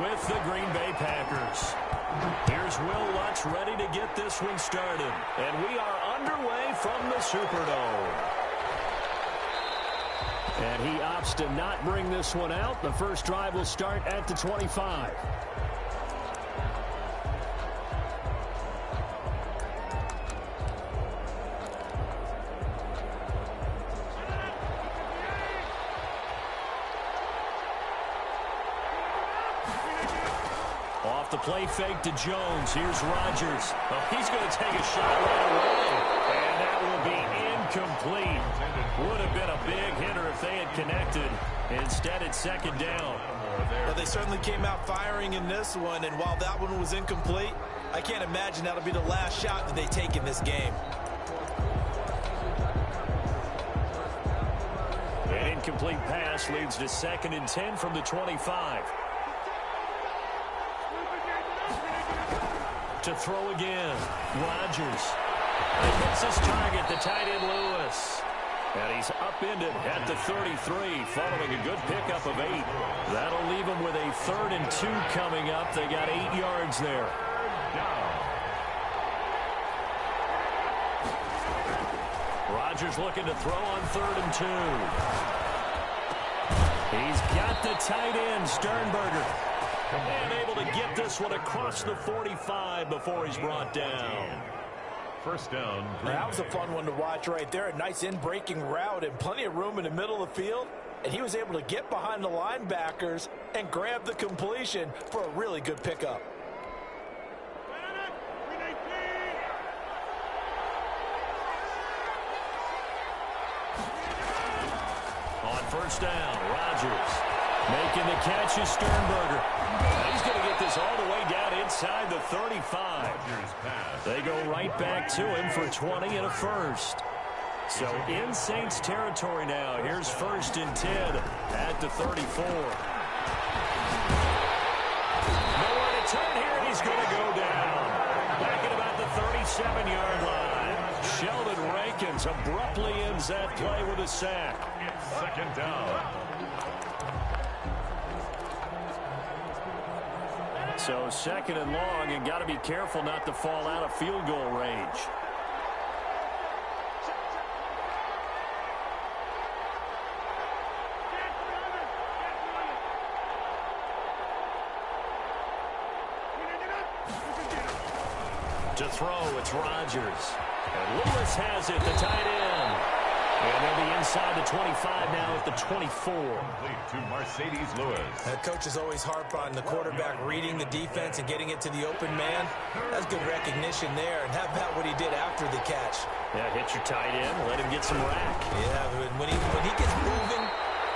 with the Green Bay Packers. Here's Will Lutz ready to get this one started. And we are underway from the Superdome. And he opts to not bring this one out. The first drive will start at the 25. Off the play fake to Jones. Here's Rodgers. Oh, he's going to take a shot right away. And that will be incomplete. Would have been a big hitter if they had connected. Instead, it's second down. Well, they certainly came out firing in this one, and while that one was incomplete, I can't imagine that'll be the last shot that they take in this game. An incomplete pass leads to 2nd and 10 from the 25. To throw again. Rodgers. He hits his target, the tight end Lewis. And he's upended at the 33, following a good pickup of 8. That'll leave him with a 3rd and 2 coming up. They got 8 yards there. Rodgers looking to throw on 3rd and 2. He's got the tight end, Sternberger. And able to get this one across the 45 before he's brought down. First down. That was a fun one to watch right there. A nice in-breaking route and plenty of room in the middle of the field. And he was able to get behind the linebackers and grab the completion for a really good pickup. On first down, Rodgers making the catch is Sternberger. He's going to get this all the way down inside the 35. They go right back to him for 20 and a first. So in Saints territory now. Here's 1st and 10 at the 34. Nowhere to turn here, and he's going to go down. Back at about the 37-yard line. Sheldon Rankins abruptly ends that play with a sack. Second down. So 2nd and long, and got to be careful not to fall out of field goal range. To throw, it's Rodgers. And Lewis has it, the tight end. And they'll be inside the 25 now at the 24. Complete to Mercedes Lewis. Coach is always harp on the quarterback reading the defense and getting it to the open man. That's good recognition there. And how about what he did after the catch? Yeah, hit your tight end, let him get some rack. Yeah, but when he gets moving,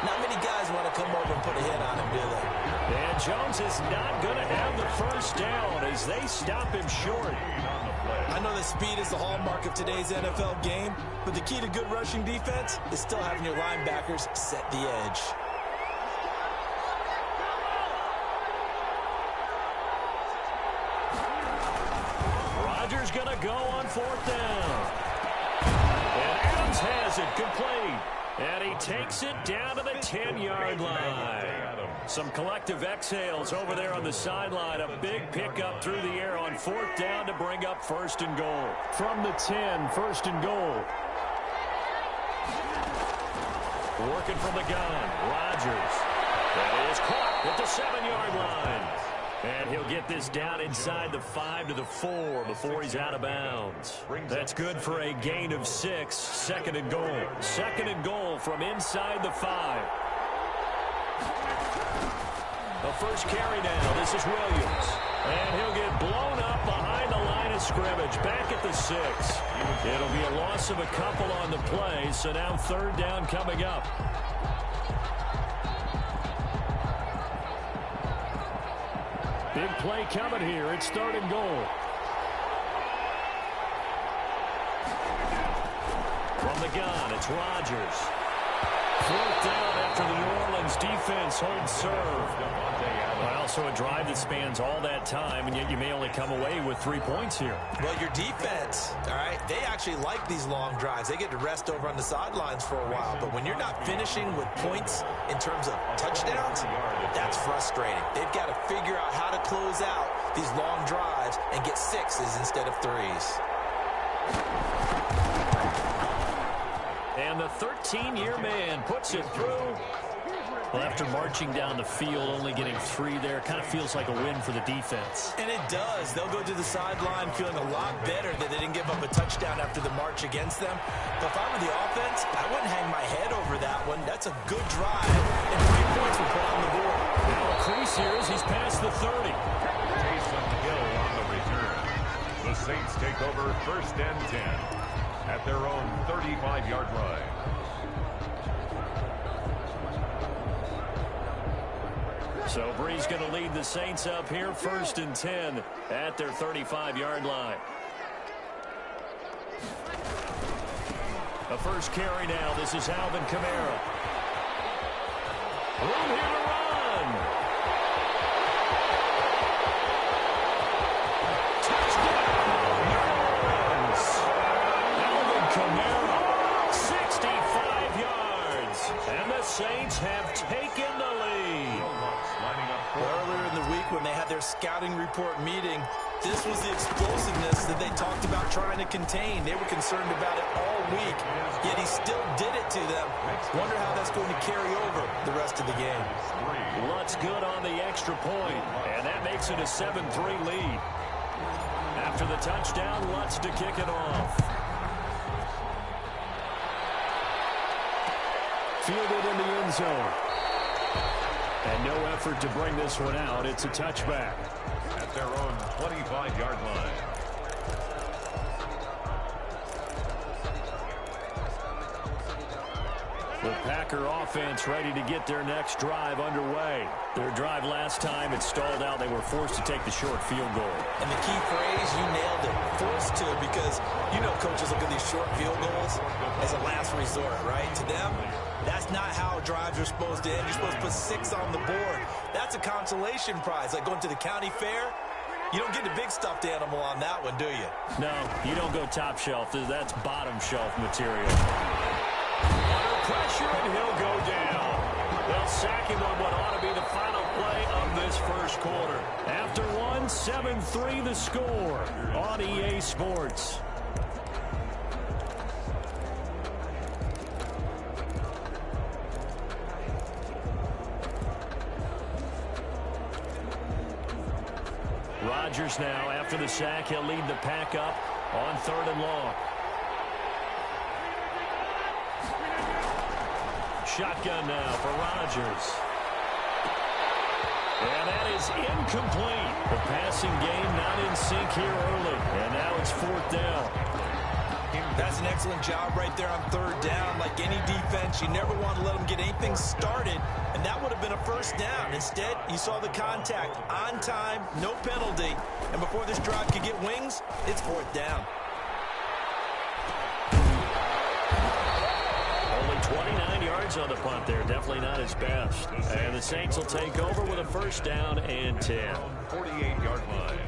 not many guys want to come over and put a hit on him, do they? And Jones is not going to have the first down as they stop him short. I know that speed is the hallmark of today's NFL game, but the key to good rushing defense is still having your linebackers set the edge. Rodgers going to go on 4th down. And Adams has it complete. And he takes it down to the 10-yard line. Some collective exhales over there on the sideline. A big pickup through the air on 4th down to bring up 1st and goal. From the 10, 1st and goal. Working from the gun, Rodgers. That is caught at the 7-yard line. And he'll get this down inside the 5 to the 4 before he's out of bounds. That's good for a gain of 6. 2nd and goal. 2nd and goal from inside the 5. The first carry now. This is Williams. And he'll get blown up behind the line of scrimmage. Back at the 6. It'll be a loss of a couple on the play. So now 3rd down coming up. Big play coming here. It's 3rd and goal. From the gun, it's Rodgers. 4th down after the New Orleans defense holds serve. Well, so a drive that spans all that time, and yet you may only come away with 3 points here. Well, your defense, all right, they actually like these long drives. They get to rest over on the sidelines for a while. But when you're not finishing with points in terms of touchdowns, that's frustrating. They've got to figure out how to close out these long drives and get 6s instead of 3s. And the 13-year man puts it through. Well, after marching down the field, only getting 3 there, kind of feels like a win for the defense. And it does. They'll go to the sideline feeling a lot better that they didn't give up a touchdown after the march against them. But if I were the offense, I wouldn't hang my head over that one. That's a good drive, and 3 points were put on the board. Now increase here as he's past the 30. Taysom Hill on the return. The Saints take over 1st and 10 at their own 35-yard line. So Bree's going to lead the Saints up here, 1st and 10 at their 35-yard line. A first carry now. This is Alvin Kamara. Room here to run. Touchdown! Alvin Kamara, 65 yards. And the Saints have taken the lead. Earlier in the week when they had their scouting report meeting, this was the explosiveness that they talked about trying to contain. They were concerned about it all week, yet he still did it to them. Wonder how that's going to carry over the rest of the game. Lutz good on the extra point, and that makes it a 7-3 lead. After the touchdown, Lutz to kick it off. Fielded in the end zone. And no effort to bring this one out. It's a touchback. At their own 25-yard line. The Packer offense ready to get their next drive underway. Their drive last time, it stalled out. They were forced to take the short field goal. And the key phrase, you nailed it, forced to, because you know coaches look at these short field goals as a last resort, right? To them, that's not how drives are supposed to end. You're supposed to put 6 on the board. That's a consolation prize, like going to the county fair. You don't get the big stuffed animal on that one, do you? No, you don't go top shelf. That's bottom shelf material. Under pressure, and he'll go down. They'll sack him on what ought to be the final play of this first quarter. After one, 7-3 the score on EA Sports. Rodgers now, after the sack, he'll lead the pack up on 3rd and long. Shotgun now for Rodgers. And that is incomplete. The passing game not in sync here early. And now it's 4th down. That's an excellent job right there on 3rd down. Like any defense, you never want to let them get anything started, and that would have been a 1st down. Instead, you saw the contact on time, no penalty, and before this drive could get wings, it's 4th down. Only 29 yards on the punt there. Definitely not his best. And the Saints will take over with a 1st down and 10. 48-yard line.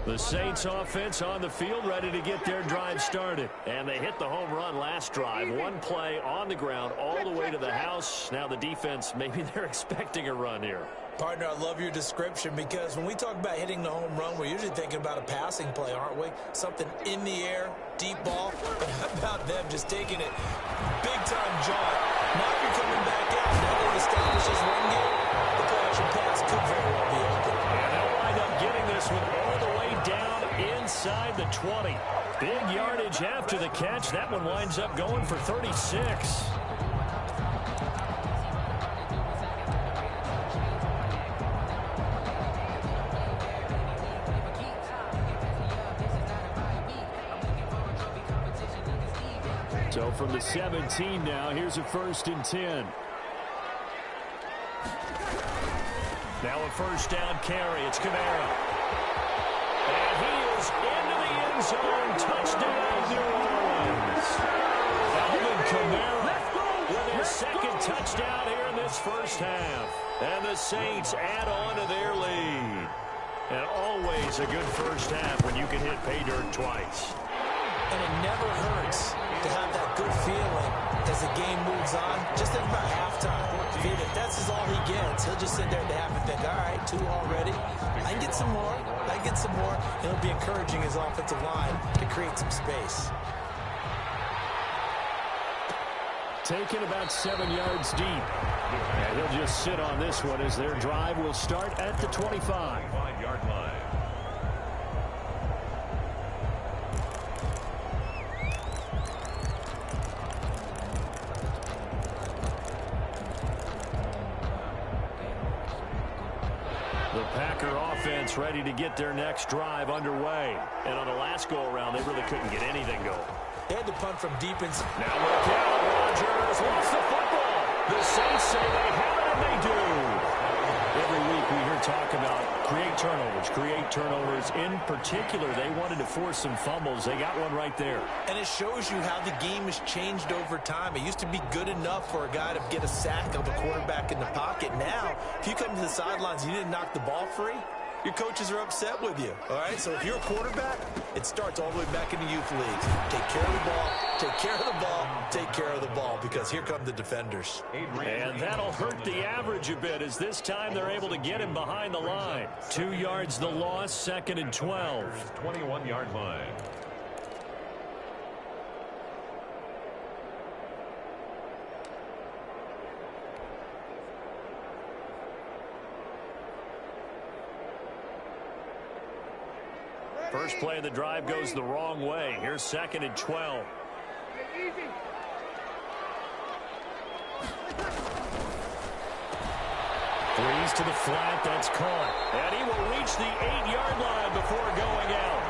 The Saints offense on the field ready to get their drive started. And they hit the home run last drive. One play on the ground all the way to the house. Now the defense, maybe they're expecting a run here. Partner, I love your description, because when we talk about hitting the home run, we're usually thinking about a passing play, aren't we? Something in the air, deep ball. But how about them just taking it big-time jaunt? Now if you're coming back out, now they've established this run game, the play action pass could very well be open. And they'll wind up getting this one all the way down inside the 20. Big yardage after the catch. That one winds up going for 36. So from the 17 now, here's a 1st and 10. Now a first down carry. It's Kamara. And he is into the end zone. Touchdown, New Orleans. Alvin Kamara with his second touchdown here in this first half. And the Saints add on to their lead. And always a good first half when you can hit pay dirt twice. And it never hurts to have that good feeling as the game moves on. Just think about halftime. If that's all he gets, he'll just sit there at the half and think, all right, 2 already. I can get some more. I can get some more. And he'll be encouraging his offensive line to create some space. Taken about 7 yards deep. And he'll just sit on this one as their drive will start at the 25-yard line. The Packer offense ready to get their next drive underway. And on the last go-around, they really couldn't get anything going. They had to punt from deep inside. Now look out, Rodgers lost the football. The Saints say they have it, and they do. Every week we hear talk about create turnovers. In particular, they wanted to force some fumbles. They got one right there. And it shows you how the game has changed over time. It used to be good enough for a guy to get a sack of a quarterback in the pocket. Now, if you come to the sidelines and you didn't knock the ball free, your coaches are upset with you, all right? So if you're a quarterback, it starts all the way back in the youth leagues. Take care of the ball, take care of the ball, take care of the ball, because here come the defenders. And that'll hurt the average a bit as this time they're able to get him behind the line. 2 yards the loss, 2nd and 12. 21-yard line. First play of the drive goes the wrong way. Here's 2nd and 12. Threes to the flat. That's caught. And he will reach the 8-yard line before going out.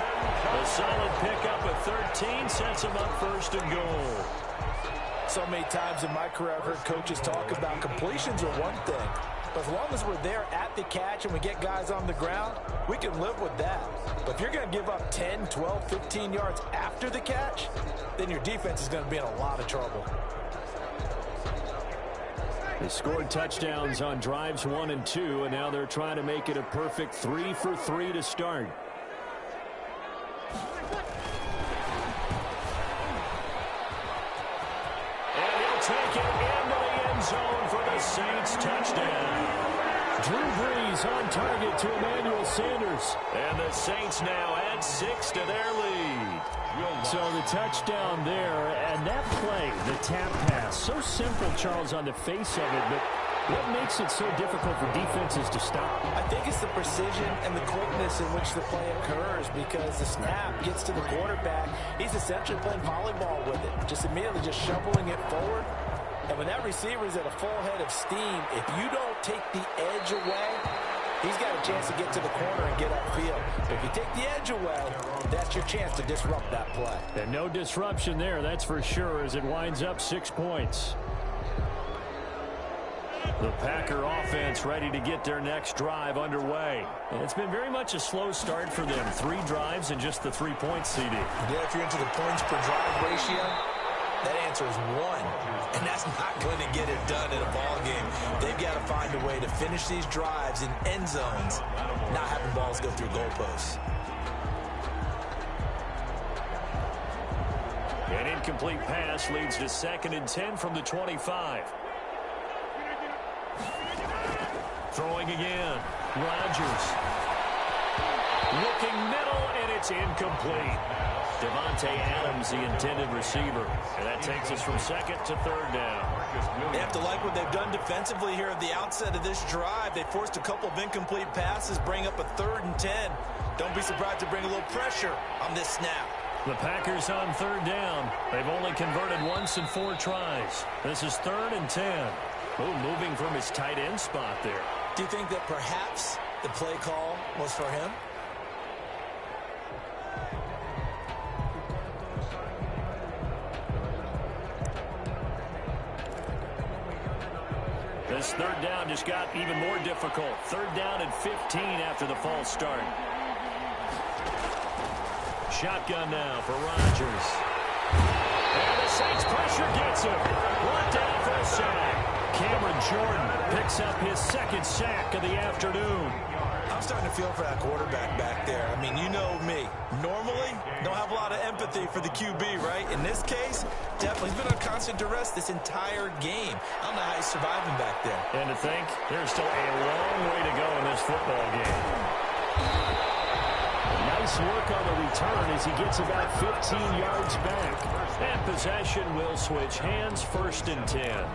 A solid pickup at 13 sets him up 1st and goal. So many times in my career I've heard coaches talk about completions are one thing. But as long as we're there at the catch and we get guys on the ground, we can live with that. But if you're going to give up 10, 12, 15 yards after the catch, then your defense is going to be in a lot of trouble. They scored touchdowns on drives 1 and 2, and now they're trying to make it a perfect 3 for 3 to start. And he'll take it into the end zone for the Saints touchdown. Drew Brees on target to Emmanuel Sanders. And the Saints now add 6 to their lead. So the touchdown there, and that play, the tap pass, so simple, Charles, on the face of it, but what makes it so difficult for defenses to stop? I think it's the precision and the quickness in which the play occurs, because the snap gets to the quarterback. He's essentially playing volleyball with it, just immediately just shoveling it forward. And when that receiver is at a full head of steam, if you don't take the edge away, he's got a chance to get to the corner and get upfield. If you take the edge away, that's your chance to disrupt that play. And no disruption there, that's for sure, as it winds up 6 points. The Packer offense ready to get their next drive underway. And it's been very much a slow start for them. 3 drives and just the 3 points, CD. Yeah, if you're into the points per drive ratio, that answer is 1. And that's not going to get it done in a ball game. They've got to find a way to finish these drives in end zones, not having balls go through goalposts. An incomplete pass leads to 2nd and 10 from the 25. Throwing again. Rodgers. Looking middle, and it's incomplete. Devontae Adams, the intended receiver. And that takes us from 2nd to 3rd down. They have to like what they've done defensively here at the outset of this drive. They forced a couple of incomplete passes, bring up a 3rd and 10. Don't be surprised to bring a little pressure on this snap. The Packers on 3rd down. They've only converted once in 4 tries. This is 3rd and 10. Oh, moving from his tight end spot there. Do you think that perhaps the play call was for him? The this third down just got even more difficult. Third down and 15 after the false start. Shotgun now for Rodgers. And the Saints pressure gets him. Brought down for a sack. Cameron Jordan picks up his second sack of the afternoon. I'm starting to feel for that quarterback back there. I mean, you know me. Normally, don't have a lot of empathy for the QB, right? In this case, definitely. He's been on constant duress this entire game. I don't know how he's surviving back there. And to think, there's still a long way to go in this football game. Nice work on the return as he gets about 15 yards back. And possession will switch hands, 1st and 10.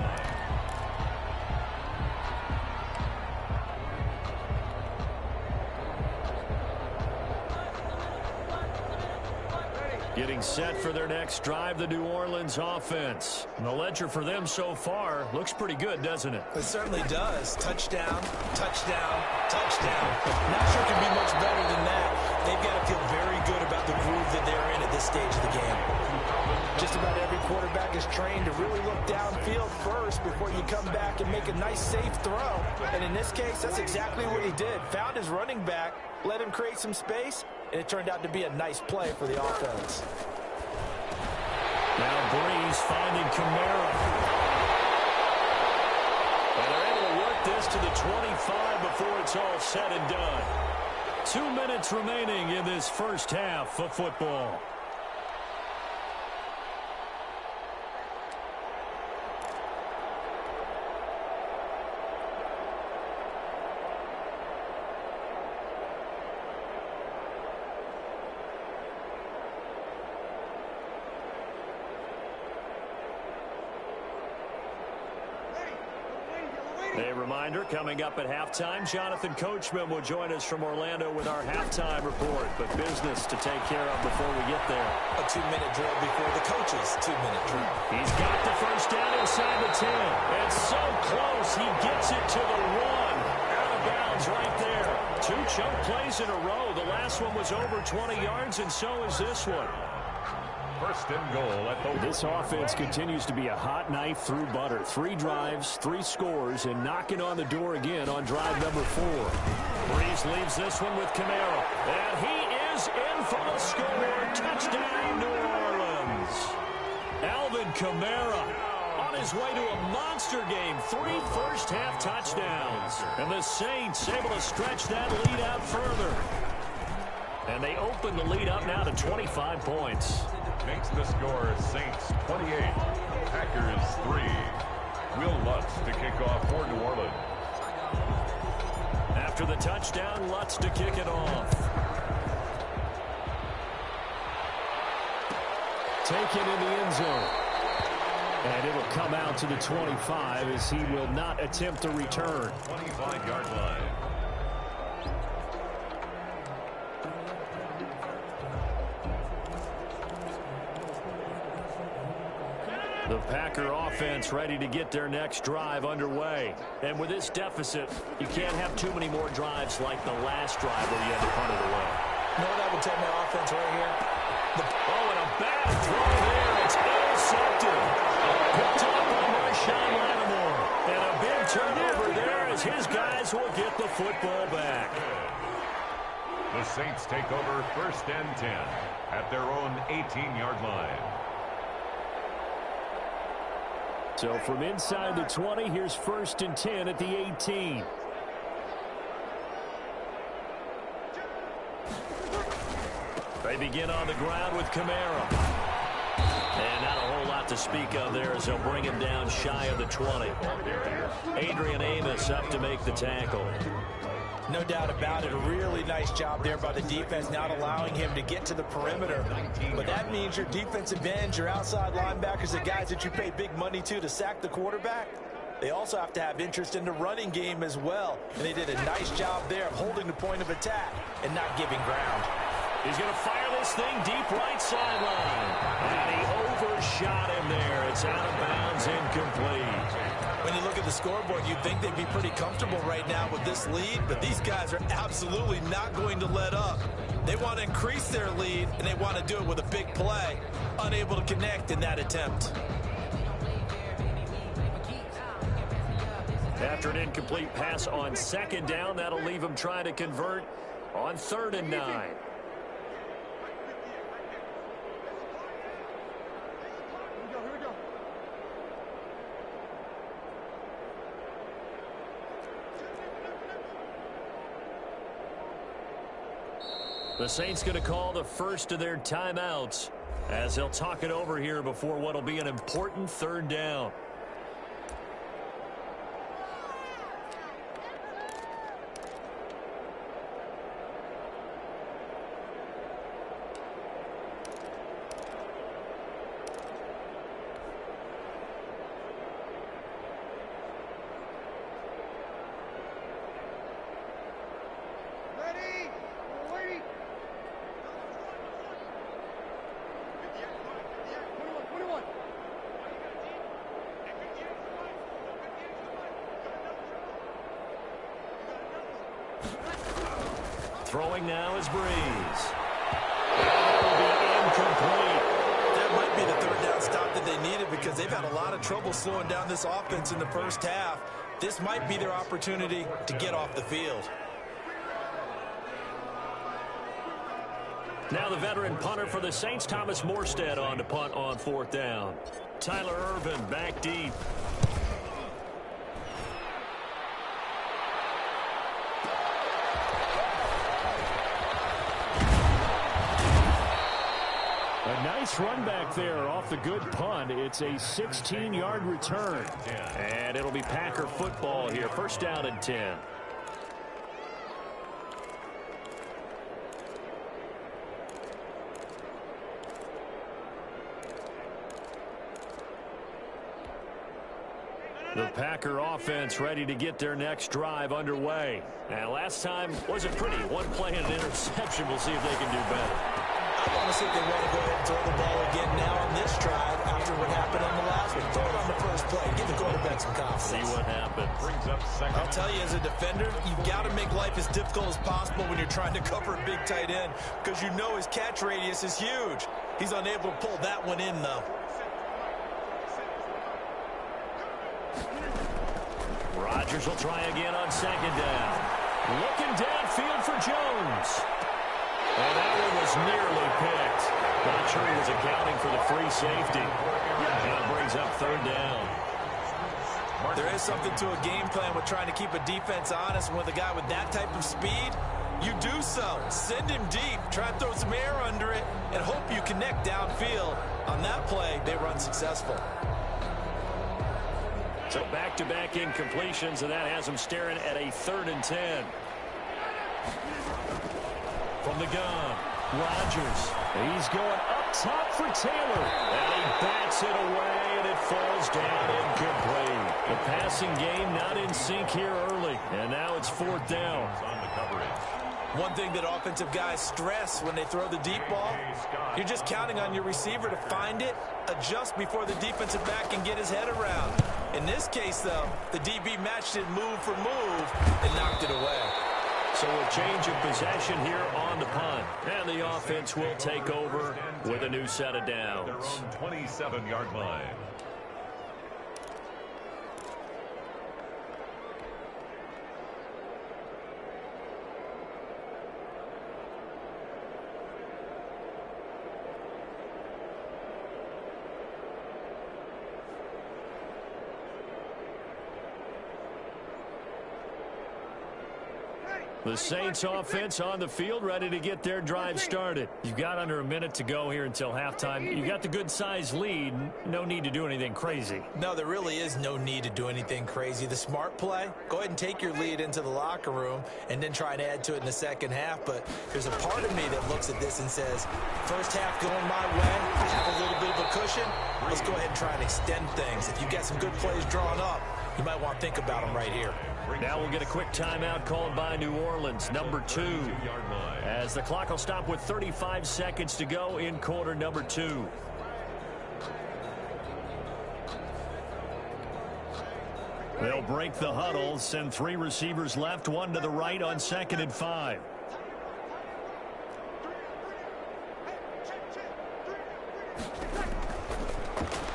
Getting set for their next drive, the New Orleans offense. And the ledger for them so far looks pretty good, doesn't it? It certainly does. Touchdown, touchdown, touchdown. Not sure it can be much better than that. They've got to feel very good about the groove that they're in at this stage of the game. Just about every quarterback is trained to really look downfield first before you come back and make a nice, safe throw. And in this case, that's exactly what he did. Found his running back, let him create some space, and it turned out to be a nice play for the offense. Now Breeze finding Kamara. And they're able to work this to the 25 before it's all said and done. 2 minutes remaining in this first half of football. A reminder, coming up at halftime, Jonathan Coachman will join us from Orlando with our halftime report. But business to take care of before we get there. A 2-minute drill before the coach's 2-minute drill. He's got the first down inside the 10. And so close, he gets it to the 1. Out of bounds right there. 2 chunk plays in a row. The last one was over 20 yards, and so is this one. 1st and goal at the... This offense continues to be a hot knife through butter. 3 drives, 3 scores, and knocking on the door again on drive number 4. Breeze leaves this one with Kamara. And he is in for the score. Touchdown, New Orleans. Alvin Kamara on his way to a monster game. 3 first-half touchdowns. And the Saints able to stretch that lead out further. And they open the lead up now to 25 points. Makes the score Saints 28, Packers 3. Will Lutz to kick off for New Orleans. After the touchdown, Lutz to kick it off. Taken in the end zone. And it'll come out to the 25 as he will not attempt a return. 25-yard line. The Packer offense ready to get their next drive underway. And with this deficit, you can't have too many more drives like the last drive where you had to punt it away. You know what I would tell my offense right here? Oh, and a bad throw there. It's intercepted. Picked up by Marshawn Lattimore. And a big turnover there as his guys will get the football back. The Saints take over 1st and 10 at their own 18-yard line. So from inside the 20, here's 1st and 10 at the 18. They begin on the ground with Kamara. And not a whole lot to speak of there as they'll bring him down shy of the 20. Adrian Amos up to make the tackle. No doubt about it. A really nice job there by the defense, not allowing him to get to the perimeter. But that means your defensive ends, your outside linebackers, the guys that you pay big money to sack the quarterback, they also have to have interest in the running game as well. And they did a nice job there of holding the point of attack and not giving ground. He's going to fire this thing deep right sideline. And he overshot him there. It's out of bounds, incomplete. When you look at the scoreboard, you'd think they'd be pretty comfortable right now with this lead, but these guys are absolutely not going to let up. They want to increase their lead, and they want to do it with a big play. Unable to connect in that attempt. After an incomplete pass on second down, that'll leave him trying to convert on 3rd and 9. The Saints going to call the first of their timeouts as they'll talk it over here before what will be an important 3rd down. Throwing now is Breeze. That will be incomplete. That might be the 3rd down stop that they needed because they've had a lot of trouble slowing down this offense in the first half. This might be their opportunity to get off the field. Now the veteran punter for the Saints, Thomas Morstead, on to punt on 4th down. Tyler Ervin back deep. A nice run back there off the good punt. It's a 16-yard return. And it'll be Packer football here. 1st down and 10. The Packer offense ready to get their next drive underway. And last time wasn't pretty. One play and an interception. We'll see if they can do better. I want to see if they want to go ahead and throw the ball again now on this drive after what happened on the last one. Throw it on the first play. Give the quarterback some confidence. See what happens. Brings up 2nd. I'll tell you, as a defender, you've got to make life as difficult as possible when you're trying to cover a big tight end because you know his catch radius is huge. He's unable to pull that one in, though. Rodgers will try again on 2nd down. Looking downfield for Jones. And that one was nearly picked. Not sure he was accounting for the free safety. And it brings up 3rd down. There is something to a game plan with trying to keep a defense honest. And with a guy with that type of speed, you do so. Send him deep. Try and throw some air under it and hope you connect downfield. On that play, they run successful. So back-to-back incompletions, and that has them staring at a 3rd and 10. From the gun, Rodgers. He's going up top for Taylor. And he bats it away, and it falls down incomplete. The passing game not in sync here early. And now it's 4th down. On the coverage. One thing that offensive guys stress when they throw the deep ball, you're just counting on your receiver to find it, adjust before the defensive back can get his head around. In this case, though, the DB matched it move for move and knocked it away. So a change of possession here on the punt. And the offense will take over with a new set of downs. Their own 27-yard line. The Saints offense on the field, ready to get their drive started. You've got under a minute to go here until halftime. You got the good-sized lead. No need to do anything crazy. No, there really is no need to do anything crazy. The smart play, go ahead and take your lead into the locker room and then try and add to it in the second half. But there's a part of me that looks at this and says, first half going my way, I have a little bit of a cushion. Let's go ahead and try and extend things. If you got some good plays drawn up, you might want to think about them right here. Now we'll get a quick timeout called by New Orleans, number 2. As the clock will stop with 35 seconds to go in quarter number 2. They'll break the huddle, send 3 receivers left, 1 to the right on 2nd and 5.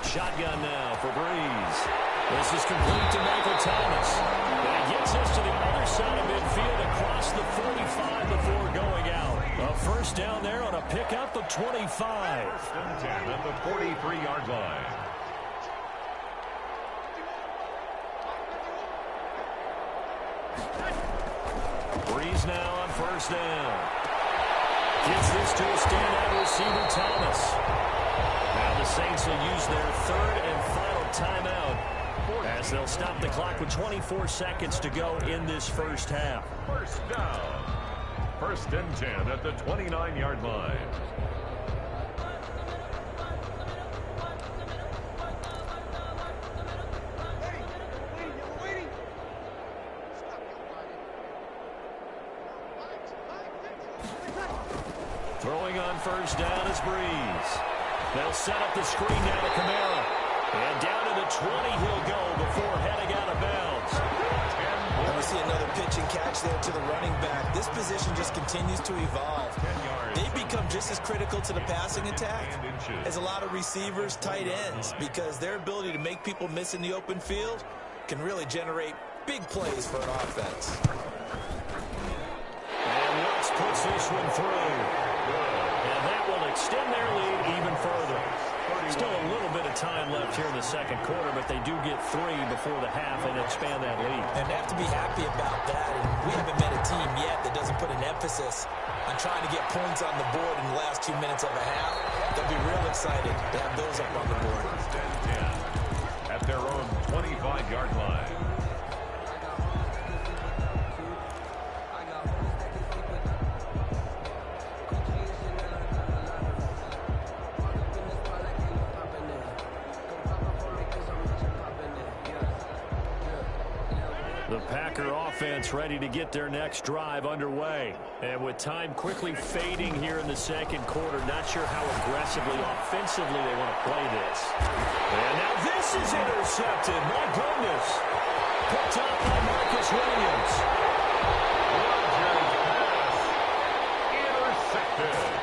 Shotgun now for Breeze. This is complete to Michael Thomas. And he gets us to the other side of midfield across the 45 before going out. A first down there on a pickup of 25. First and 10 at the 43-yard line. Breeze now on first down. Gets this to a standout receiver, Thomas. Now the Saints will use their third and final timeout as they'll stop the clock with 24 seconds to go in this first half. First down. First and 10 at the 29-yard line. Throwing on first down is Breeze. They'll set up the screen down to Kamara. And down to the 20 he'll go before heading out of bounds. And we see another pitch and catch there to the running back. This position just continues to evolve. They become just as critical to the passing attack as a lot of receivers, tight ends, because their ability to make people miss in the open field can really generate big plays for an offense. And Lutz puts this one through. And that will extend their lead even further. Still a little bit of time left here in the second quarter, but they do get 3 before the half and expand that lead. And they have to be happy about that. And we haven't met a team yet that doesn't put an emphasis on trying to get points on the board in the last 2 minutes of a half. They'll be real excited to have those up on the board. First and 10 at their own 25-yard line. The Packer offense ready to get their next drive underway. And with time quickly fading here in the second quarter, not sure how aggressively, offensively they want to play this. And now this is intercepted. My goodness. Picked up by Marcus Williams. Rodgers pass intercepted.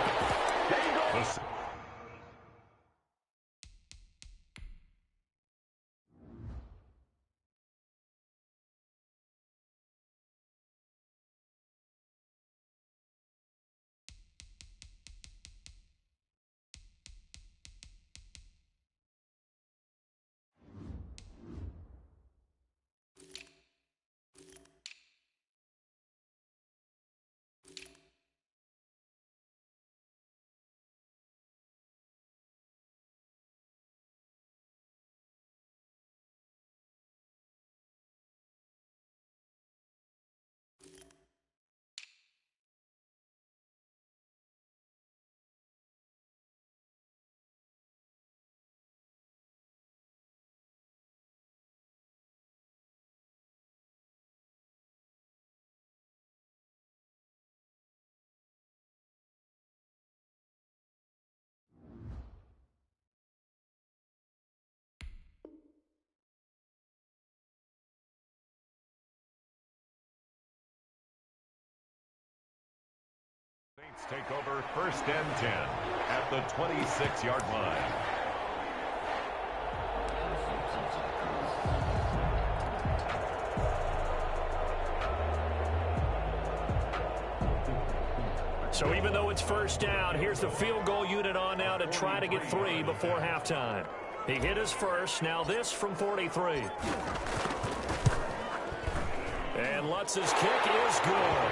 Saints take over first and 10 at the 26-yard line. So even though it's first down, here's the field goal unit on now to try to get 3 before halftime. He hit his first. Now this from 43. And Lutz's kick is good.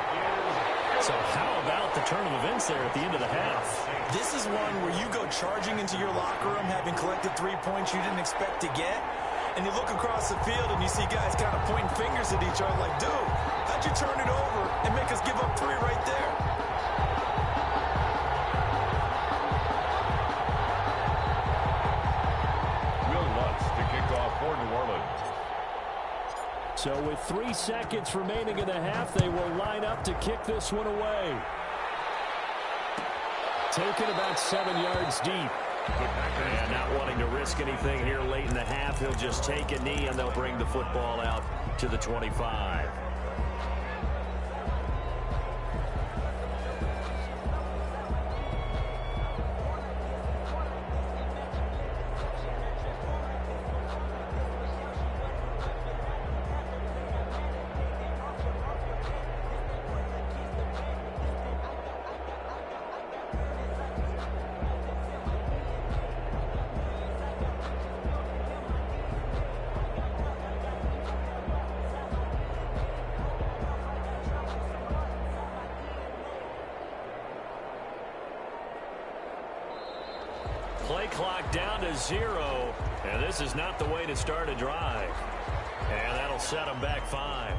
So how about the turn of events there at the end of the half? This is one where you go charging into your locker room having collected 3 points you didn't expect to get, and you look across the field and you see guys kind of pointing fingers at each other like, dude, how'd you turn it over and make us give up 3 right there? Will Lutz to kick off for New Orleans. So with 3 seconds remaining in the half, they will line up to kick this one away. Taken about 7 yards deep. And not wanting to risk anything here late in the half, he'll just take a knee and they'll bring the football out to the 25. play clock down to 0. And this is not the way to start a drive. And that'll set them back 5.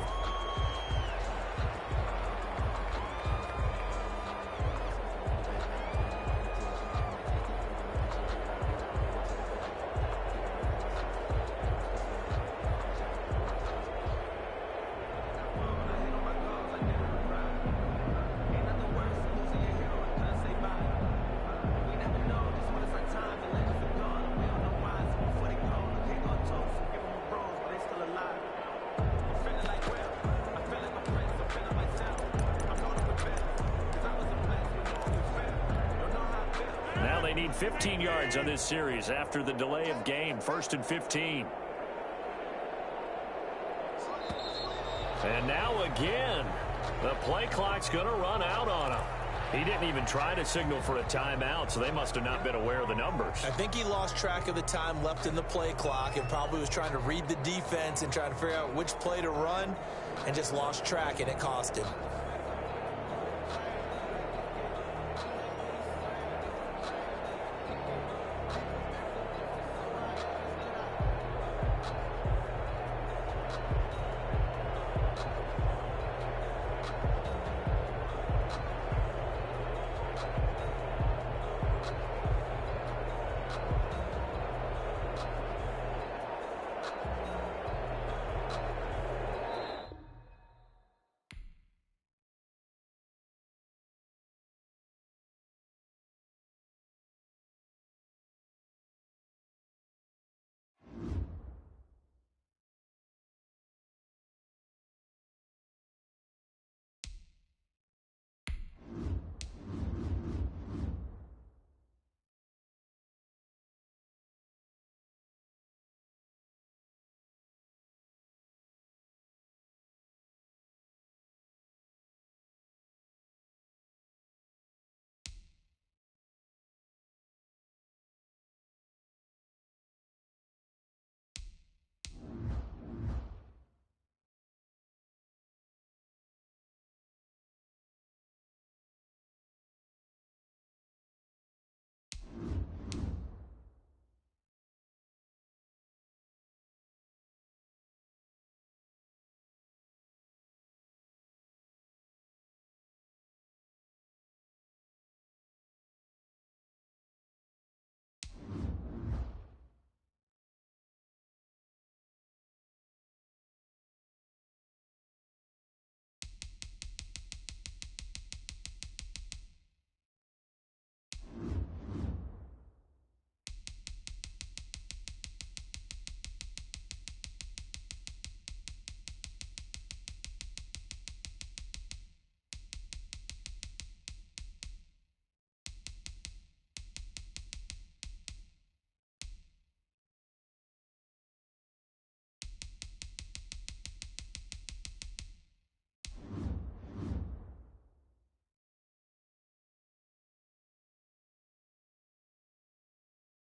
Now they need 15 yards on this series after the delay of game. 1st and 15. And now again, the play clock's going to run out on him. He didn't even try to signal for a timeout, so they must have not been aware of the numbers. I think he lost track of the time left in the play clock and probably was trying to read the defense and trying to figure out which play to run and just lost track, and it cost him.